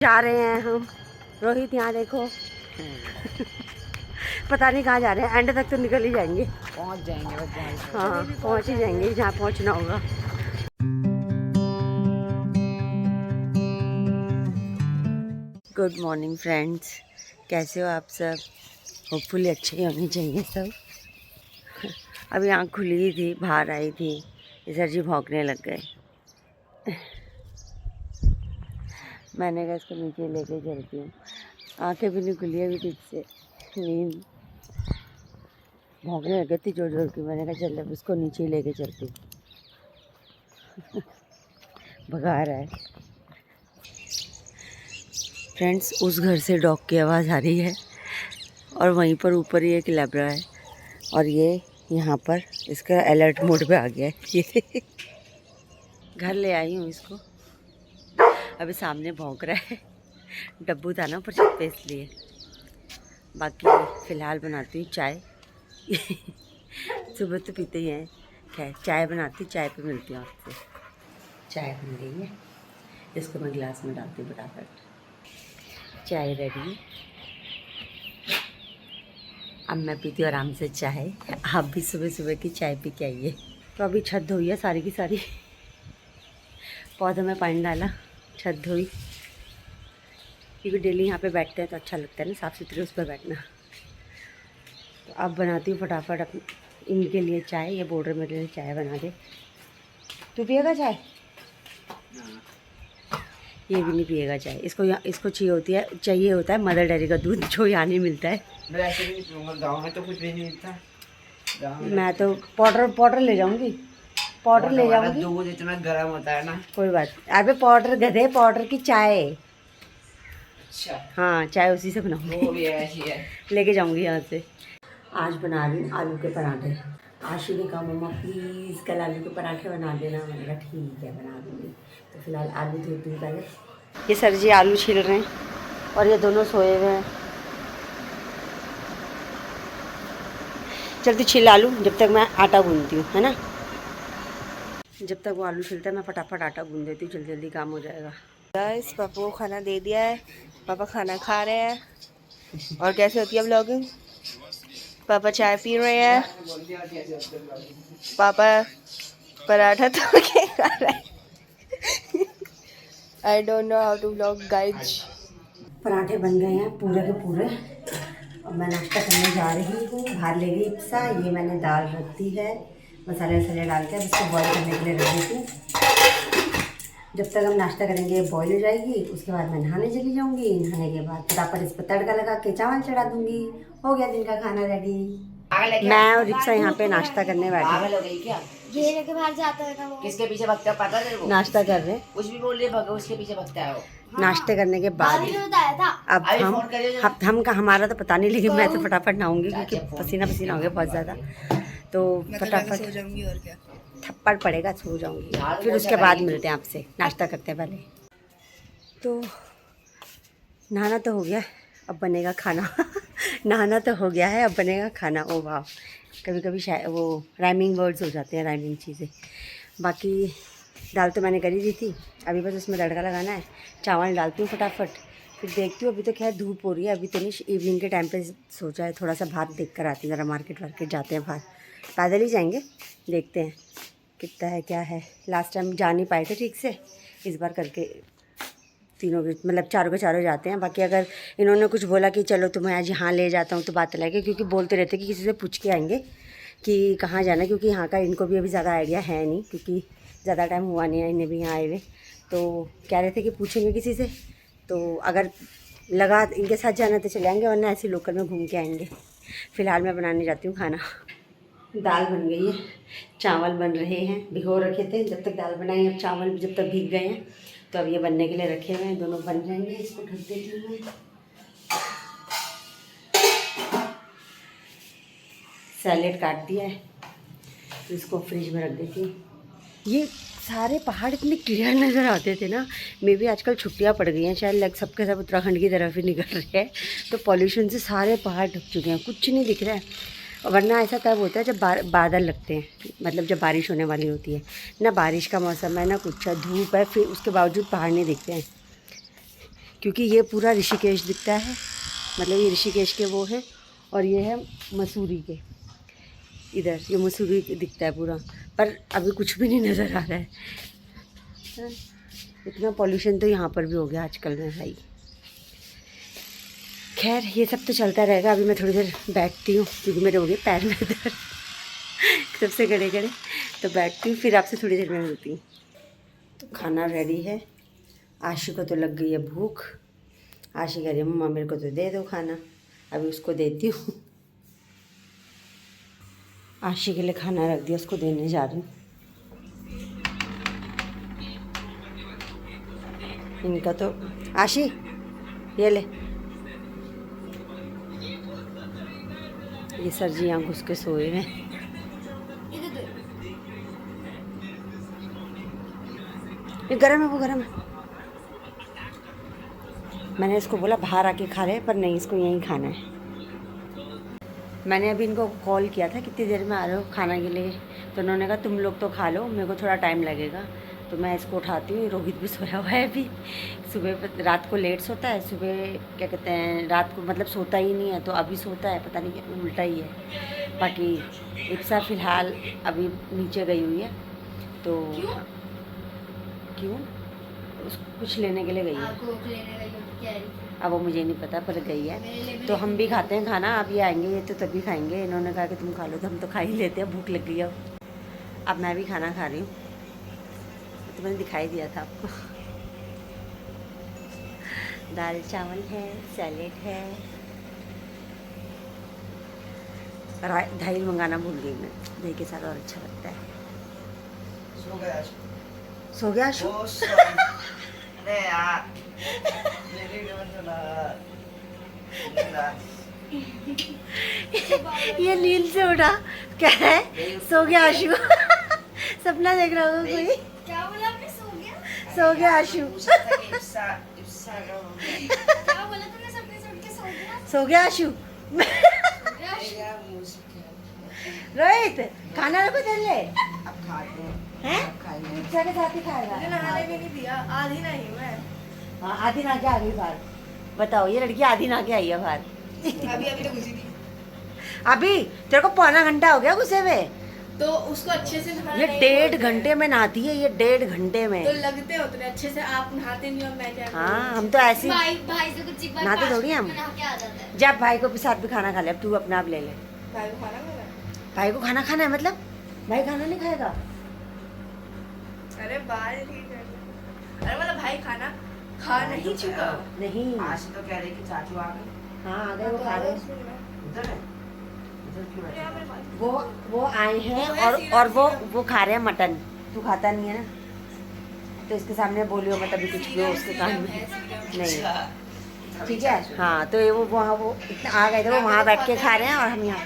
जा रहे हैं हम। रोहित यहाँ देखो। पता नहीं कहाँ जा रहे हैं, एंड तक तो निकल ही जाएंगे, पहुंच जाएंगे बस। हाँ पहुँच ही जाएंगे जहाँ पहुँचना होगा। गुड मॉर्निंग फ्रेंड्स, कैसे हो आप सब? होपफुली अच्छे ही होने चाहिए सब। अभी आँख खुली ही थी, बाहर आई थी, इधर जी भौंकने लग गए। मैंने कहा इसको नीचे लेके चलती हूँ। आँखें भी नहीं खुली अभी ठीक से, नींद भौंकने लग गई थी जोर जोर की। मैंने कहा चल अब इसको नीचे ही लेके चलती हूँ। भगा रहा है। फ्रेंड्स, उस घर से डॉग की आवाज़ आ रही है और वहीं पर ऊपर ही एक लैब्रा है और ये यहाँ पर इसका अलर्ट मोड पे आ गया है। ये घर ले आई हूँ इसको, अभी सामने भौंक रहा है। डब्बू था ना ऊपर छत पे इसलिए। बाकी फ़िलहाल बनाती हूँ चाय। सुबह तो पीते ही हैं, खैर चाय बनाती, चाय पे मिलती हूँ आपसे। चाय बन गई है, इसको मैं गिलास में डालती हूँ फटाफट। चाय रेडी है, अब मैं पीती हूँ आराम से चाय। आप भी सुबह सुबह की चाय पी के आइए। तो अभी छत धोई है सारी की सारी, पौधों में पानी डाला, छत धोई, क्योंकि डेली यहाँ पे बैठते हैं तो अच्छा लगता है ना, साफ़ सुथरे उस पर बैठना। तो अब बनाती हूँ फटाफट अपने इनके लिए चाय। ये बोल रहे मेरे लिए चाय बना दे। तू पिएगा चाय? ये भी नहीं पिएगा चाय। इसको चाहिए होता है मदर डेयरी का दूध, जो यहाँ नहीं मिलता है। मैं ऐसे भी नहीं पीऊंगा, गाँव में तो कुछ भी नहीं मिलता। मैं तो पाउडर ले जाऊंगी, पाउडर ले जाऊंगी। दूध इतना गर्म होता है ना। कोई बात, अबे पाउडर गधे, पाउडर की चाय। अच्छा हाँ चाय उसी से बनाऊंगी। वो भी ऐसी है। लेके जाऊंगी यहाँ से। आज बना रही हूँ आलू के पराठे। आशु ने कहा मम्मा प्लीज़ कल आलू के पराठे बना देना। मैंने कहा ठीक है बना दूँगी। तो फिलहाल आलू धोती हूँ पहले। ये सर जी आलू छील रहे हैं और ये दोनों सोए हुए हैं। जल्दी छील आलू, जब तक मैं आटा गूंदती हूँ, है ना। जब तक वो आलू छिलता है मैं फटाफट आटा गूंद देती हूँ, जल्दी जल्दी काम हो जाएगा। गाइस पापा को खाना दे दिया है, पापा खाना खा रहे हैं। और कैसे होती है व्लॉगिंग? पापा चाय पी रहे हैं, पापा पराठा तो के खा रहे हैं। I don't know how to vlog guys. पराठे बन गए हैं पूरे के पूरे। अब मैं नाश्ता करने जा रही हूँ। बाहर ले गई इप्सा। ये मैंने दाल रख दी है, मसाले वसाले डाल के अब इसको बॉईल करने के लिए रख देती हूँ। जब तक हम नाश्ता करेंगे बॉईल हो जाएगी, उसके बाद मैं नहाने चली जाऊँगी। नहाने के बाद फटाफट इस पर तड़का लगा के चावल चढ़ा दूँगी। हो गया दिन का खाना रेडी। मैं और रिक्शा यहाँ पे नाश्ता करने बैठे हैं। हो गई क्या? ये लेके बाहर जाता है ना वो। किसके पीछे भगता है पता है तेरे को? नाश्ता कर रहे हैं। कुछ भी बोल रही है, उसके पीछे भगता है वो। नाश्ते करने के बाद दादी ने बताया था। अब हम का हमारा तो पता नहीं, लेकिन मैं तो फटाफट नहाऊंगी क्योंकि पसीना पसीना हो गया बहुत ज़्यादा। तो फटाफट सो जाऊंगी और क्या। थप्पड़ पड़ेगा, सो जाऊंगी। फिर उसके बाद मिलते हैं आपसे, नाश्ता करते हैं पहले। तो नहाना तो हो गया, अब बनेगा खाना। नहाना तो हो गया है, अब बनेगा खाना। ओ वाह, कभी कभी शायद वो राइमिंग वर्ड्स हो जाते हैं, राइमिंग चीज़ें। बाकी दाल तो मैंने करी दी थी, अभी बस उसमें तड़का लगाना है। चावल डालती हूँ फटाफट, फिर देखती हूँ। अभी तो खैर धूप हो रही है, अभी तो नहीं, इवनिंग के टाइम पे सोचा है थोड़ा सा बाहर देख कर आती हूँ। ज़रा मार्केट वार्केट जाते हैं बाहर, पैदल ही जाएंगे, देखते हैं कितना है क्या है। लास्ट टाइम जा नहीं पाए थे ठीक से, इस बार करके तीनों के मतलब चारों के चारों जाते हैं। बाकी अगर इन्होंने कुछ बोला कि चलो तुम्हें आज यहाँ ले जाता हूँ तो बात अलग, क्योंकि बोलते रहते कि किसी से पूछ के आएंगे कि कहाँ जाना है, क्योंकि यहाँ का इनको भी अभी ज़्यादा आइडिया है नहीं, क्योंकि ज़्यादा टाइम हुआ नहीं है इन्हें भी यहाँ आए हुए। तो कह रहे थे कि पूछेंगे किसी से, तो अगर लगा इनके साथ जाना तो चले आएंगे, वरना ऐसे लोकल में घूम के आएंगे। फ़िलहाल मैं बनाने जाती हूँ खाना। दाल बन गई है, चावल बन रहे हैं, भिगो रखे थे जब तक दाल बनाई। अब चावल जब तक भीग गए हैं तो अब ये बनने के लिए रखे हुए हैं, दोनों बन जाएंगे। इसको ढक देती हूँ मैं। सैलेड काट दिया है तो इसको फ्रिज में रख देती हूँ। ये सारे पहाड़ इतने क्लियर नज़र आते थे ना, मे भी आजकल छुट्टियाँ पड़ गई हैं शायद, लग सबके सब उत्तराखंड की तरफ ही निकल रहे हैं, तो पॉल्यूशन से सारे पहाड़ ढक चुके हैं, कुछ नहीं दिख रहा है। वरना ऐसा तब होता है जब बादल लगते हैं, मतलब जब बारिश होने वाली होती है ना। बारिश का मौसम है ना कुछ है, धूप है, फिर उसके बावजूद पहाड़ नहीं दिखते हैं। क्योंकि ये पूरा ऋषिकेश दिखता है, मतलब ये ऋषिकेश के वो है, और ये है मसूरी के, इधर ये मसूरी दिखता है पूरा, पर अभी कुछ भी नहीं नज़र आ रहा है। इतना पॉल्यूशन तो यहाँ पर भी हो गया आजकल में भाई। खैर ये सब तो चलता रहेगा। अभी मैं थोड़ी देर बैठती हूँ क्योंकि मेरे हो गए पैर में दर्द सबसे गड़े गड़े, तो बैठती हूँ, फिर आपसे थोड़ी देर में मिलती हूँ। तो खाना रेडी है। आशी को तो लग गई है भूख। आशी कह रही है मम्मा मेरे को तो दे दो खाना, अभी उसको देती हूँ। आशी के लिए खाना रख दिया, उसको देने जा रही हूँ। इनका तो आशी ये ले, ये सर जी यहाँ घुस के सोए हैं। ये गर्म है, वो गर्म है। मैंने इसको बोला बाहर आके खा ले, पर नहीं, इसको यहीं खाना है। मैंने अभी इनको कॉल किया था कितनी देर में आ रहे हो खाना के लिए, तो उन्होंने कहा तुम लोग तो खा लो, मेरे को थोड़ा टाइम लगेगा। तो मैं इसको उठाती हूँ। रोहित भी सोया हुआ है अभी, सुबह रात को लेट सोता है, सुबह क्या कहते हैं रात को मतलब सोता ही नहीं है, तो अभी सोता है, पता नहीं क्या उल्टा ही है। बाकी इप्सा फ़िलहाल अभी नीचे गई हुई है। तो क्यों उसको कुछ लेने के लिए गई है, अब वो मुझे नहीं पता, पर गई है। तो हम भी खाते हैं खाना, अब ये आएंगे ये तो तभी खाएंगे। इन्होंने कहा कि तुम खा लो, तो हम तो खा ही लेते हैं, भूख लग गई है। अब मैं भी खाना खा रही हूँ, तो मैंने दिखाई दिया था आपको। दाल चावल है, सैलेड है, दही मंगाना भूल गई मैं, दही के साथ और अच्छा लगता है। सो गया शो? अरे यार ये नींद से उठा क्या है, सो गया आशु। सपना देख रहा होगा कोई। क्या बोला आपने? सो गया? सो गया आशु। क्या बोला तुमने? सपने से उठ के सो गया? सो गया आशु। रोहित खाना रखो चल ले। अब खाते हैं? पिज्जा के साथ ही खाएगा। नहाने भी नहीं दिया, आधी नहीं मैं। हाँ आधी ना के आ गई बाहर। बताओ ये लड़की आधी ना के आई है बाहर। अभी तो घुसी थी। अभी तेरे को पौना घंटा हो गया घुसे हुए। तो उसको अच्छे से नहाना ये नहीं 1.5 बोलते। घंटे में नहाती है, ये 1.5 घंटे में। तो लगते हो उतने अच्छे से, आप नहाते नहीं हो, मैं क्या करूं? हाँ हम तो ऐसे भाई से कुछ नहाते थोड़ी हम। नहा के आ जाता है। जब भाई को भी साथ भी खाना खा ले, अब तू अपना आप ले ले। भाई को खाना मेरा। भाई को खाना खाना है मतलब भाई खाना नहीं खाएगा। अरे बाहर ठीक है। अरे मतलब भाई खाना खा नहीं चुका। नहीं आज तो कह रही कि चाचू आ गए। हाँ आ गए, वो खा रहे हैं। उधर है, उधर क्यों बैठे? वो आए हैं और वो खा रहे हैं मटन। तू खाता नहीं है ना, तो इसके सामने बोलियो मत अभी कुछ भी हो उसके कान में। नहीं ठीक है। हाँ तो ये वो वहाँ वो इतना आ गए थे, वो वहाँ बैठ के खा रहे हैं और हम यहाँ।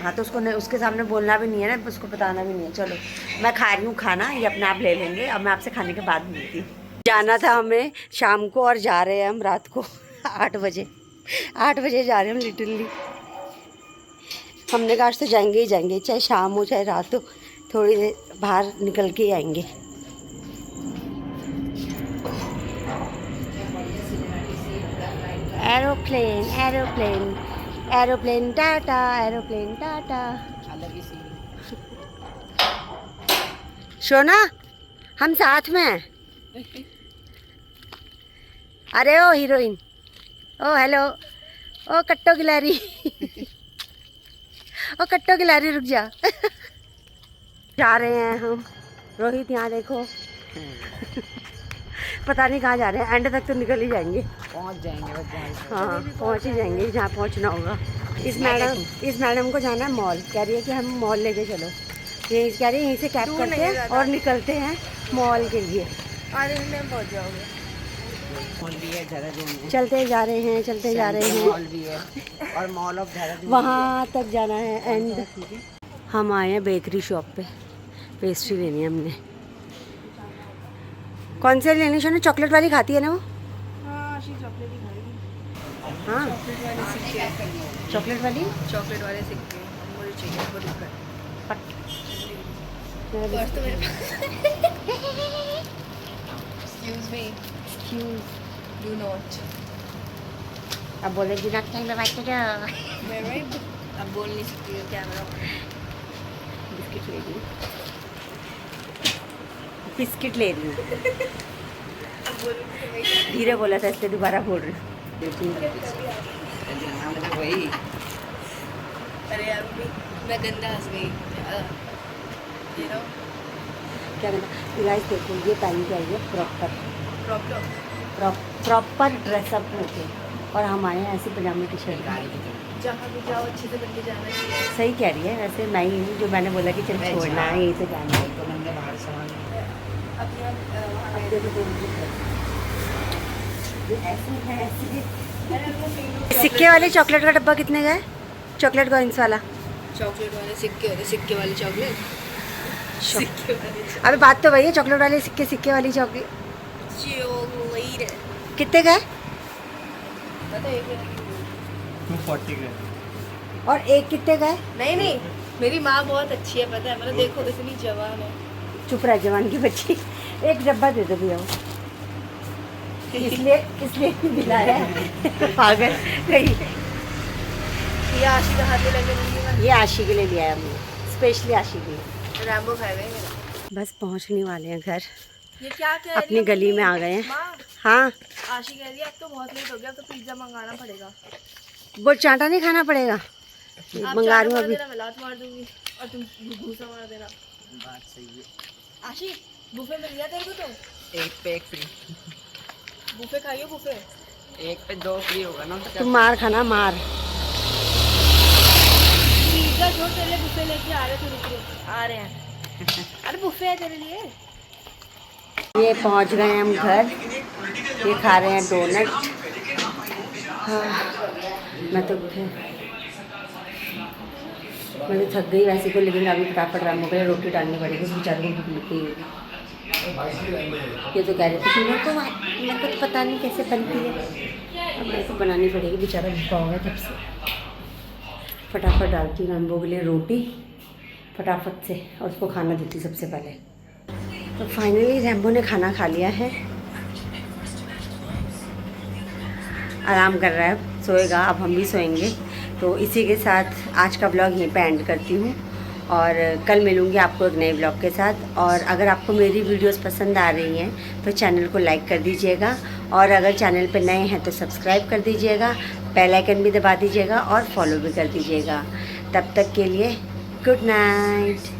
हाँ तो उसको उसके सामने बोलना भी नहीं है ना, उसको बताना भी नहीं है। चलो मैं खा रही हूँ खाना, ये अपने आप ले लेंगे। अब मैं आपसे खाने के बाद मिलती हूँ। जाना था हमें शाम को और जा रहे हैं हम रात को 8 बजे। 8 बजे जा रहे हैं हम लिटरली। हमने कहा आज तो जाएंगे ही जाएंगे, चाहे शाम हो चाहे रात हो, थोड़ी देर बाहर निकल के ही आएंगे। Aeroplane aeroplane aeroplane Tata, aeroplane Tata. सोना हम साथ में हैं। अरे ओ हीरोइन, ओ हेलो, ओ कट्टो गिलारी। ओ कट्टो गिलारी रुक जा। जा रहे हैं हम। रोहित यहाँ देखो। पता नहीं कहाँ जा रहे हैं, एंड तक तो निकल ही जाएंगे। पहुंच जाएंगे बस। हाँ पहुँच ही जाएंगे जहाँ पहुँचना होगा। इस मैडम को जाना है मॉल, कह रही है कि हम मॉल लेके चलो। यही कह रही है, यहीं से कैब करते हैं और निकलते हैं मॉल के लिए। आधे घंटे में पहुंच जाओगे। मॉल भी है देहरादून में, चलते जा रहे हैं, चलते जा रहे हैं। मॉल भी है और मॉल ऑफ देहरादून वहाँ तक जाना है एंड। हम आए हैं बेकरी शॉप पे, पेस्ट्री लेनी है हमने। कौन से लेनी सोना? चॉकलेट वाली खाती है ना वो? हाँ चॉकलेट ही खाएगी। हाँ चॉकलेट वाले सिक्के, चॉकलेट वाली। चॉकलेट वाले सिक्के मुझे चाहिए, वो रुक कर। पर्स तो मेरे पास। Excuse me. Do not. अब बोले जी नॉट टाइम में बात करो। मैं अब बोल नहीं सकती हूँ कैमरा। बिस्किट ले रही हूँ, बिस्किट ले रही हूँ। अब बोलूँगी तो वही। धीरे बोला था इसलिए दोबारा बोल रही हूँ। वही अरे यार मैं गंदा हंस गई। You know? क्या कहना गाइस, देखो ये पहन के आई है प्रॉपर प्रॉब्लम। प्रॉपर ड्रेसअप होके, और हम आए हैं ऐसी पजामे टी शर्ट। गाड़ी की तरफ। जहाँ भी जाओ अच्छे से करके जाना चाहिए। सही कह रही है, वैसे मैं ही हूँ जो मैंने बोला कि चल छोड़ना है यहीं से जाना है। तो मैंने बाहर सामान अभी हम वहाँ अब गए देखो ये ऐसे है, ऐसे थे। अरे वो सिक्के वाले चॉकलेट का डब्बा कितने का है? चॉकलेट कॉइन्स वाला। चॉकलेट वाले सिक्के होते, सिक्के वाले चॉकलेट। सिक्के वाले अबे बात तो वही है, चॉकलेट वाले सिक्के, सिक्के वाली चॉकलेट चॉकलेट। कितने का है? पता है एक 40 का। और एक कितने का है? नहीं नहीं, मेरी माँ बहुत अच्छी है, पता है, मतलब देखो इतनी जवान है। चुप रह जवान की बच्ची। एक डब्बा दे दो भैया वो। इसलिए दिलाया है। पागल कहीं। ये आशी का हाथ में लगे नहीं। ये आशी के लिए लिया है हमने, स्पेशली आशी के लिए। रैम्बो खाएगा ये मेरा। बस पहुंचने वाले हैं घर, ये क्या कह रही अपनी है गली मम्मी? में आ गए हैं। माँ, हाँ, आशी कह रही है अब तो बहुत लेट हो गया, अब तो पिज्जा मंगाना पड़ेगा। वो चाटा नहीं खाना पड़ेगा, आप मंगा रही हूँ चाटा मार अभी। देना, मैं लात मार दूंगी और तुम घूसा मार देना। बात सही है। आशी बुफे मिल गया तेरे को तो? एक पे एक फ्री। बुफे खाइयो बुफे। एक पे 2 फ्री होगा ना तो तुम मार खाना मार। पिज्जा जो तेरे लिए बुफे लेके आ रहे थे, रुक रुक आ रहे हैं। अरे बुफे है तेरे लिए। ये पहुंच गए हैं हम घर, ये खा रहे हैं डोनट। हाँ, मैं तो थक गई वैसे तो, लेकिन अभी फटाफट रामो के लिए रोटी डालनी पड़ेगी, बेचारे को भूख लगी होगी। ये तो कह रहे थे कि मेरे को तो पता नहीं कैसे बनती है, अब मेरे को बनानी पड़ेगी, बेचारा भूखा होगा तब से। फटाफट डालती हूँ रामो के लिए रोटी फटाफट से, और उसको खाना देती सबसे पहले। तो फाइनली रैम्बो ने खाना खा लिया है, आराम कर रहा है, सोएगा। अब हम भी सोएंगे। तो इसी के साथ आज का ब्लॉग यहीं पे एंड करती हूँ, और कल मिलूँगी आपको एक नए ब्लॉग के साथ। और अगर आपको मेरी वीडियोस पसंद आ रही हैं तो चैनल को लाइक कर दीजिएगा, और अगर चैनल पे नए हैं तो सब्सक्राइब कर दीजिएगा, बेल आइकन भी दबा दीजिएगा और फॉलो भी कर दीजिएगा। तब तक के लिए गुड नाइट।